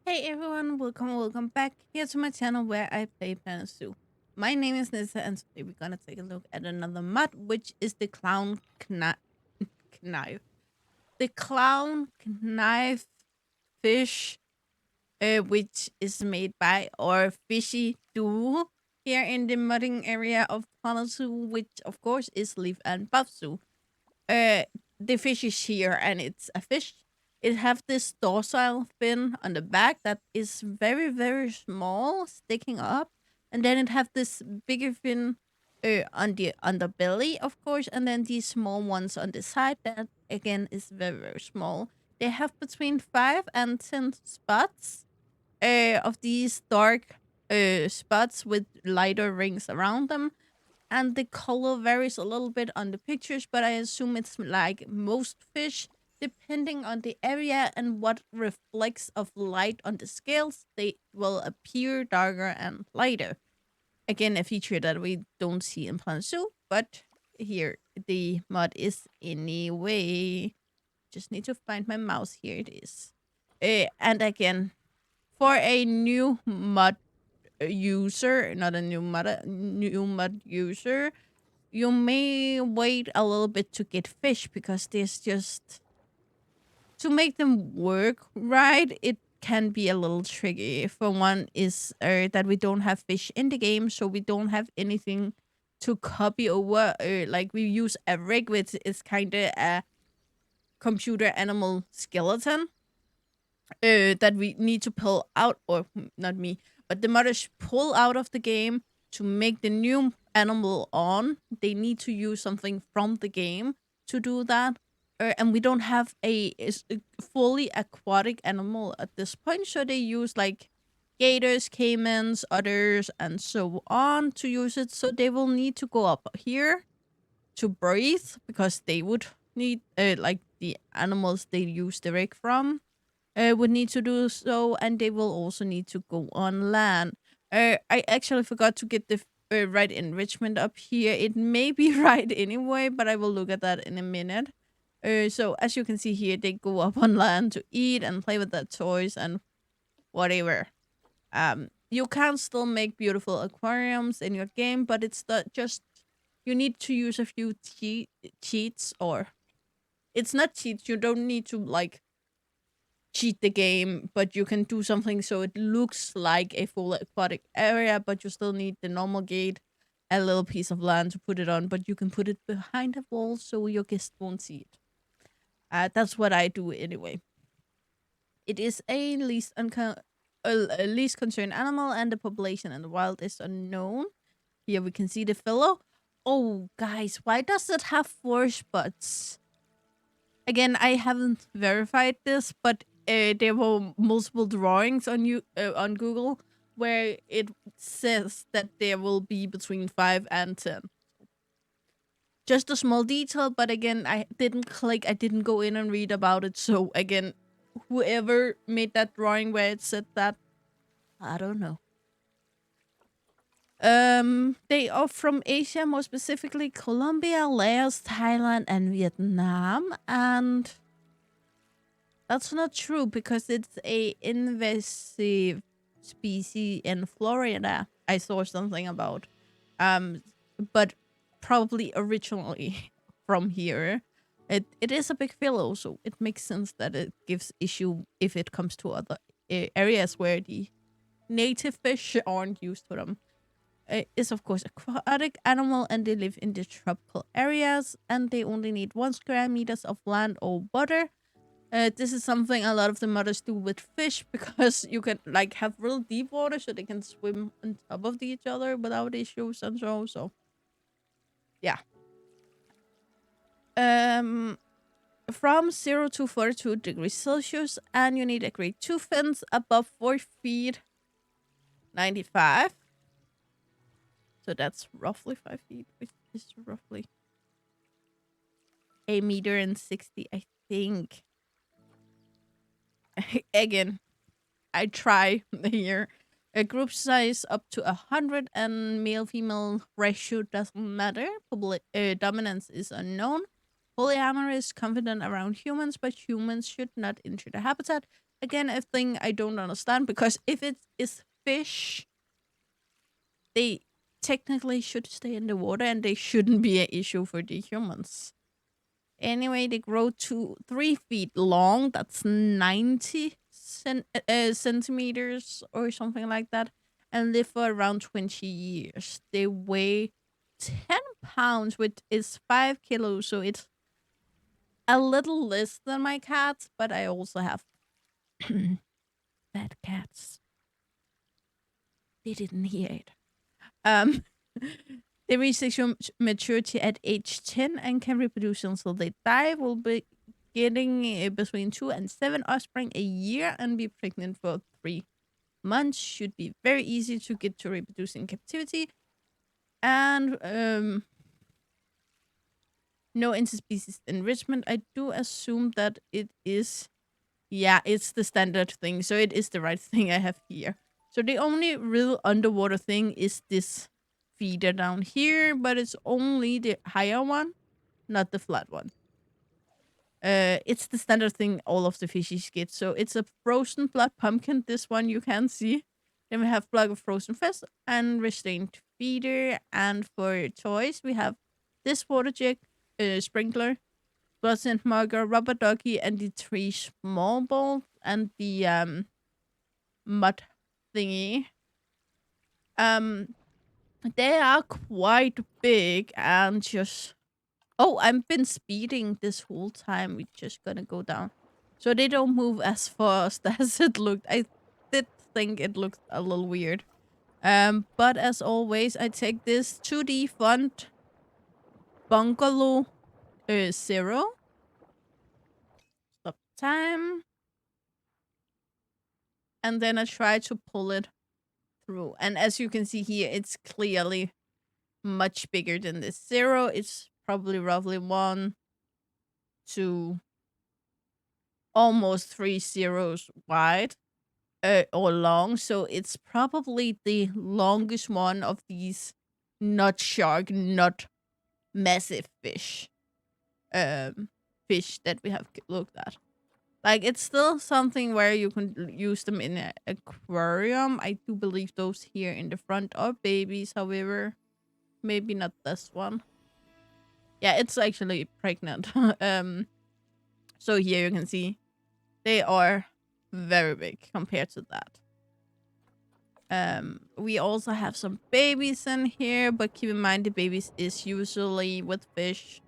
Hey everyone, welcome back here to my channel where I play Planet Zoo. My name is Nissa and today we're gonna take a look at another mod, which is the Knife. The Clown Knife Fish, which is made by our fishy duo here in the modding area of Planet Zoo, which of course is Leaf and Buffzoo. Uh, the fish is here, and it's a fish. It have this dorsal fin on the back that is very small, sticking up, and then it have this bigger fin on the underbelly, of course, and then these small ones on the side that again is very small. They have between 5 and 10 spots of these dark spots with lighter rings around them, and the color varies a little bit on the pictures, but I assume it's like most fish. Depending on the area and what reflects of light on the scales, they will appear darker and lighter. Again, a feature that we don't see in Planet Zoo, but here the mod is anyway. Just need to find my mouse. Here it is. And again, for a new mod user, not a new mod user, you may wait a little bit to get fish because there's just to make them work right. It can be a little tricky. For one, is that we don't have fish in the game, so we don't have anything to copy over. Like we use a rig, which is kind of a computer animal skeleton. That we need to pull out, or not me, but the modders pull out of the game to make the new animal on. They need to use something from the game to do that. And we don't have a fully aquatic animal at this point, so they use like gators, caimans, otters, and so on to use it. So they will need to go up here to breathe because they would need like the animals they use the rig from would need to do so, and they will also need to go on land. I actually forgot to get the right enrichment up here. It may be right anyway, but I will look at that in a minute. So as you can see here, they go up on land to eat and play with their toys and whatever. You can still make beautiful aquariums in your game, but it's just you need to use a few cheats, or it's not cheats. You don't need to like cheat the game, but you can do something so it looks like a full aquatic area, but you still need the normal gate, a little piece of land to put it on, but you can put it behind a wall so your guest won't see it. That's what I do anyway. It is a least concerned animal, and the population in the wild is unknown. Here we can see the fellow. Oh, guys, why does it have 4 spots? Again, I haven't verified this, but there were multiple drawings on Google where it says that there will be between 5 and 10. Just a small detail, but again, I didn't click. I didn't go in and read about it. So again, whoever made that drawing where it said that, I don't know. They are from Asia, more specifically Colombia, Laos, Thailand, and Vietnam, and that's not true because it's a invasive species in Florida. I saw something about, but probably originally from here. It is a big fellow, so it makes sense that it gives issue if it comes to other areas where the native fish aren't used to them. It is of course aquatic animal, and they live in the tropical areas, and they only need 1 square meters of land or water. This is something a lot of the modders do with fish because you can like have real deep water so they can swim on top of each other without issues and so yeah. From 0 to 42 degrees Celsius, and you need a grade 2 fins above 4 feet 95. So that's roughly 5 feet, which is roughly a meter and 60, I think. Again, I try here. A group size up to 100, and male-female ratio doesn't matter. Dominance is unknown. Polyamorous, confident around humans, but humans should not enter the habitat. again, a thing I don't understand, because if it is fish, they technically should stay in the water and they shouldn't be an issue for the humans. Anyway, they grow to 3 feet long. That's 90 centimeters or something like that. And live for around 20 years. They weigh 10 pounds, which is 5 kilos. So it's a little less than my cats, but I also have fat cats. They didn't hear it. Um, they reach sexual maturity at age 10 and can reproduce until they die. Will be getting between 2 and 7 offspring a year and be pregnant for 3 months. Should be very easy to get to reproduce in captivity. And no interspecies enrichment. I do assume that it is, yeah, it's the standard thing. So it is the right thing I have here. So the only real underwater thing is this feeder down here, but it's only the higher one, not the flat one. It's the standard thing all of the fishies get. So it's a frozen blood pumpkin. This one you can see. Then we have block of frozen fish and restrained feeder. And for toys, we have this water jig, sprinkler, fluorescent mugger, rubber ducky, and the 3 small balls and the mud thingy. They are quite big and just. Oh, I've been speeding this whole time. We're just gonna go down. So they don't move as fast as it looked. I did think it looked a little weird. But as always, I take this 2D font bungalow 0. Stop time. And then I try to pull it through. And as you can see here, it's clearly much bigger than this 0. It's probably roughly 1, 2, almost 3 zeros wide or long. So it's probably the longest one of these not shark, not massive fish that we have looked at. Like, it's still something where you can use them in an aquarium. I do believe those here in the front are babies, however. Maybe not this one. Yeah, it's actually pregnant. So here you can see they are very big compared to that. We also have some babies in here, but keep in mind the babies is usually with fish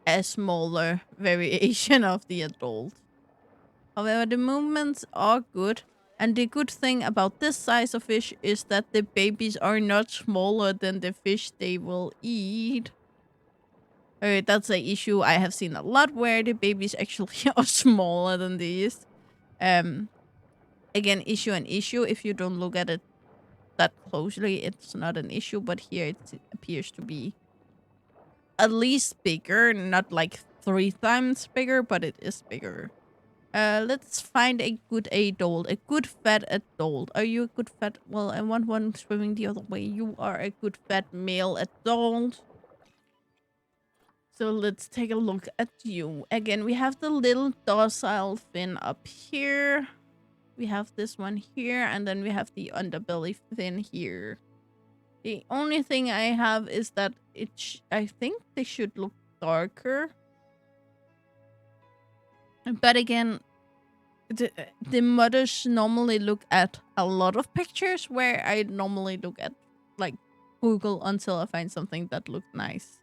a smaller variation of the adult. However, the movements are good. And the good thing about this size of fish is that the babies are not smaller than the fish they will eat. That's an issue I have seen a lot, where the babies actually are smaller than these. Again, issue and issue. If you don't look at it that closely, it's not an issue. But here it appears to be at least bigger, not like 3 times bigger, but it is bigger. Let's find a good adult, a good fat adult. Are you a good fat? Well, I want one swimming the other way. You are a good fat male adult. So let's take a look at you. Again, we have the little docile fin up here. We have this one here, and then we have the underbelly fin here. The only thing I have is that I think they should look darker. But again, the mothers normally look at a lot of pictures, where I normally look at like Google until I find something that looked nice.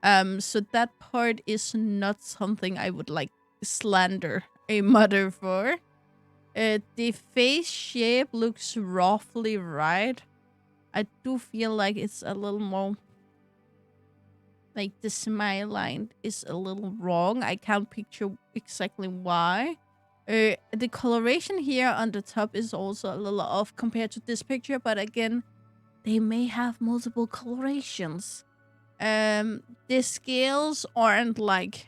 So that part is not something I would like slander a mother for. The face shape looks roughly right. I do feel like it's a little more, like the smile line is a little wrong. I can't picture exactly why. The coloration here on the top is also a little off compared to this picture, but again, they may have multiple colorations. The scales aren't like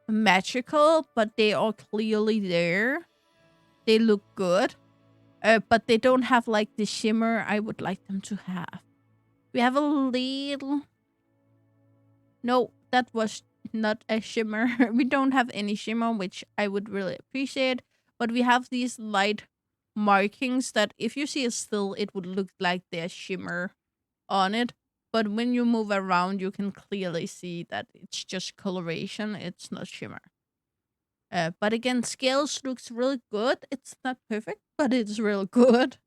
magical, but they are clearly there. They look good. But they don't have like the shimmer I would like them to have. We have a little... No, that was not a shimmer. We don't have any shimmer, which I would really appreciate. But we have these light markings that if you see a still, it would look like there's shimmer on it. But when you move around, you can clearly see that it's just coloration. It's not shimmer. But again, scales looks really good. It's not perfect, but it's real good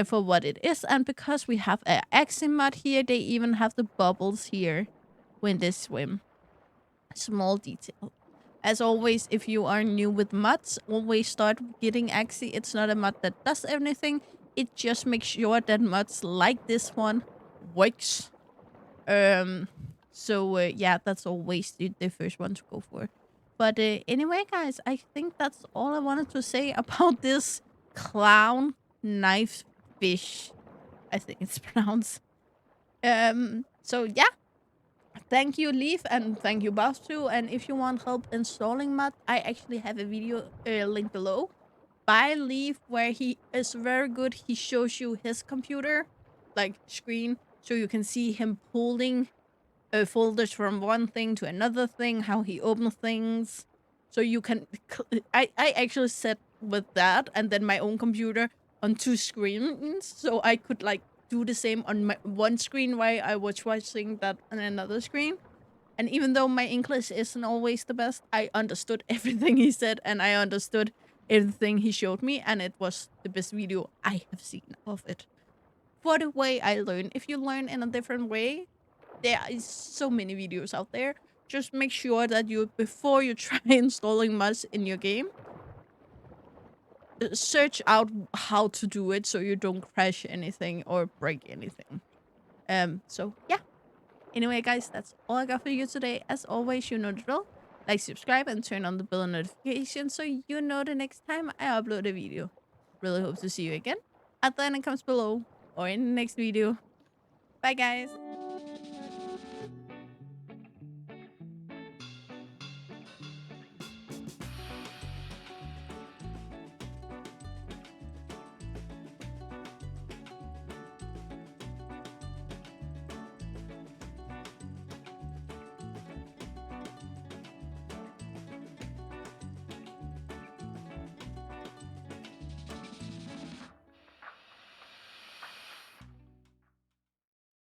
for what it is. And because we have a axing mod here, they even have the bubbles here when they swim. Small detail. As always, if you are new with mods, always start getting Axie. It's not a mod that does everything. It just makes sure that mods like this one works. Yeah, that's always the first one to go for. But anyway, guys, I think that's all I wanted to say about this clown knife fish. I think it's pronounced. So yeah, thank you, Leaf, and thank you, Buffzoo. And if you want help installing mod, I actually have a video link below by Leaf where he is very good. He shows you his computer, like screen, so you can see him pulling folders from one thing to another thing, how he opens things. So you can, I actually set with that and then my own computer on 2 screens, so I could like do the same on my one screen while I was watching that on another screen. And even though my English isn't always the best, I understood everything he said and I understood everything he showed me, and it was the best video I have seen of it. For the way I learn, if you learn in a different way, there is so many videos out there. Just make sure that before you try installing mods in your game, search out how to do it so you don't crash anything or break anything. So yeah. Anyway, guys, that's all I got for you today. As always, you know the drill. Like, subscribe, and turn on the bell notification so you know the next time I upload a video. Really hope to see you again at the end it comes below or in the next video. Bye, guys.